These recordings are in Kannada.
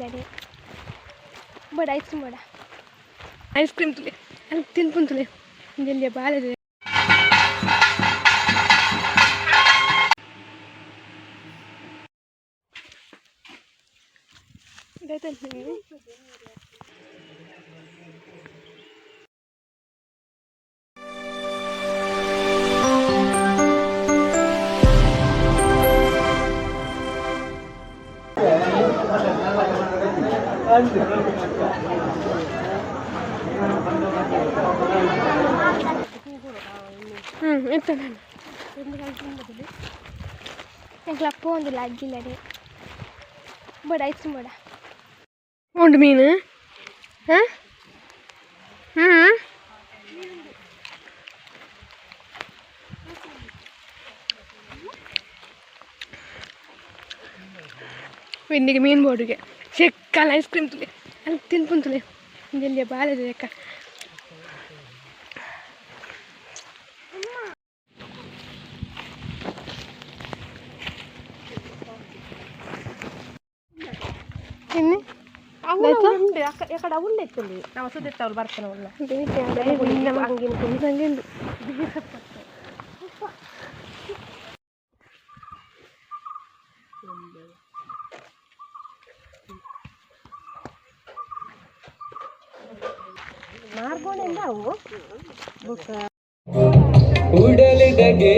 लागे बड़ा आइसक्रीम तुले अल तीन पुन तुले जल्दी बाल दे देते हैं itu kan yang kelapa untuk lagi lagi beda itu beda untuk mina hah windy ke main board ke cek kal ice cream tule al tin pun tule jeli bala de ka ini ఎక్కడ ఉండేది నా వసతి తెత్తావు భర్తన వల్ల అంగిన్ మార్గోనేందావు ఉడలిదగే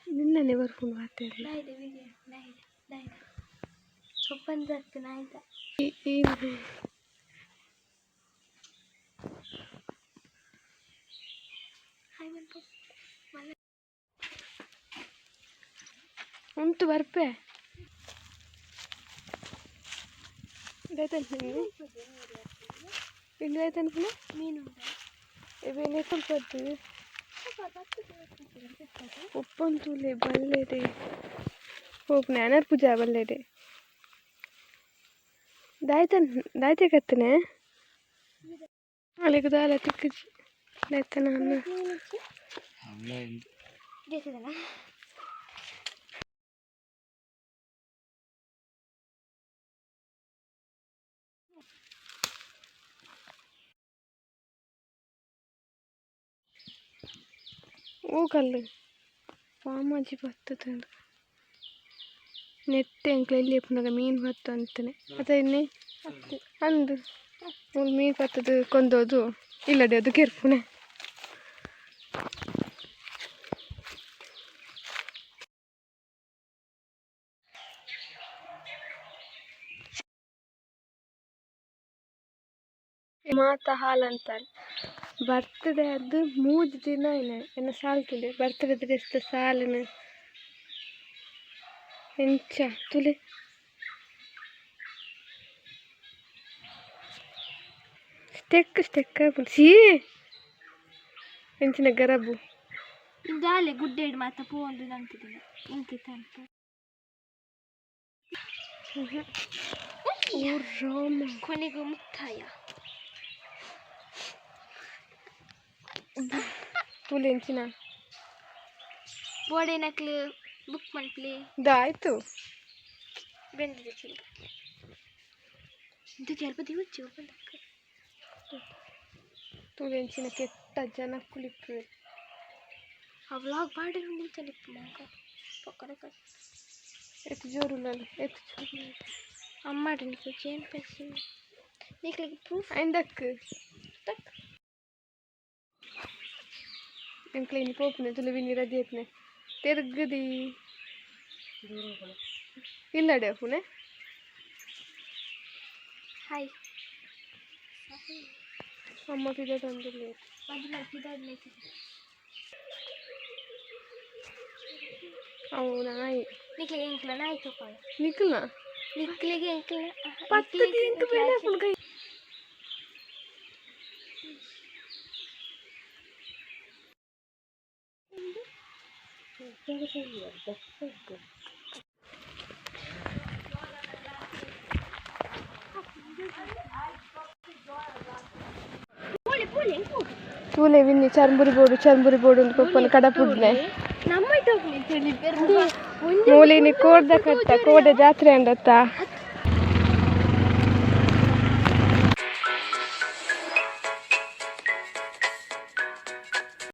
ನಿನ್ನೆ ಬರ್ಕೊಂಡು ಮಾತಾಡಿ ಉಂಟು ಬರ್ಪೆ ಮೀನು ಇವೇನೇ ಸ್ವಲ್ಪ ಉಪ್ಪಂತೂಲೆ ಬಲ್ಲೆಡೆ ಹೋಗ್ನೆ ಅನರ್ ಪೂಜಾ ಬಲ್ಲೆಡೆ ದಾಯ್ತೆ ಕತ್ತನೆ ಅಲ್ಲಿಗೆ ದಾಲ ತಿಕ್ಕಜಿ ದಾಯ್ತನ ಕಲ್ಲು ಪಾಮಾಜಿ ಬರ್ತದೆ ನೆಟ್ಟೆ ಅಂಕ್ಲ ಎಲ್ಲಿ ಎಪ್ಪನಾಗ ಮೀನು ಬತ್ತು ಅಂತಾನೆ ಅದನ್ನೇ ಅಂದು ಮೀನು ಬತ್ತದು ಕೊಂದೋದು ಇಲ್ಲಡೆ ಅದು ಕೆರ್ಪುನೆ ಮಾತ ಹಾಲಂತಾರೆ ಬರ್ತದೆ ಅದು 3 ದಿನ ಎನ್ನ ಸಾಲ್ತದೆ ಬರ್ತದೆ ಎಷ್ಟು ಸಾಲಿನ ಎಂಚ ತುಲೆ ಸ್ಟೆಕ್ ಸಿ ಎಂಚಿನ ಗರಬು ಇಂದಾಲೆ ಗುಡ್ಡೆಡ್ ಮಾತ ಪೋಂದು ಅಂತಿದ್ದೀನಿ ಇಂಕಿ ತನಕ ಕೊನೆಗೂ ಮುಕ್ತಾಯ ತುಲೆ ಎಂಚಿನ ಬೋಡೆ ನಕ್ಲು ಬುಕ್ ಮಾಡ್ಲಿ ಆಯ್ತು ಬೆಂದಿದೆ ಚಿಲ್ಲ ಇದು ಸ್ವಲ್ಪ ದಿವಸ ತುಲೆ ಎಂಚಿನ ಕೆಟ್ಟ ಜನ ಕುಳಿப்பு ಆ ವ್ಲಾಗ್ ಮಾಡಿ ನಿಂತಲಿಪ್ಪು ಮಗ ಪಕ್ಕದ ಎತ್ತು ಜೋರುಲ್ಲಲ್ಲ ಎತ್ತು ಜೋರು ಅಮ್ಮಾಡಿ ನಿಕ್ಕು ಚೇನ್ ಪೆನ್ಸಿ ನಿಕ್ಲಿಗೆ ಪ್ರೂಫ್ ಐಂದಕ್ಕೆ ತಕ್ ಎಂಕ್ಲೇನಿ ಪೋಪನೆ ತುಳುವಿನಿ ರದಿಯತ್ನೆ ತಿರ್ಗದಿ ಇಲ್ಲಡೆ ಪುನೆ ಹಾಯ್ ಅಮ್ಮ ಪಿದ ತಂದಿಲ್ಲ ಅವು ನಾಯಿ ನಿಕ್ಲಿಗೆ ಎಂಕ್ಲ ನಾಯಿ ತಗೊಂಡು ನಿಕ್ಲಿಗೆ ಎಂಕ್ಲ ಪತ್ತದಿ ಎಂಕ್ ಬೇಡ ಪುಣ್ಕೈ ತೂಲೆ ವಿನ್ನಿ ಚರ್ಮುರಿ ಬೋಡು ಒಂದು ಕೊಪ್ಪನ ಕಡಪುಡ್ನೆ ಮೂಲಿನಿ ಕೋಡ್ದ ಕಟ್ಟ ಕೋಡೆ ಜಾತ್ರೆ ಅಂಡತ್ತ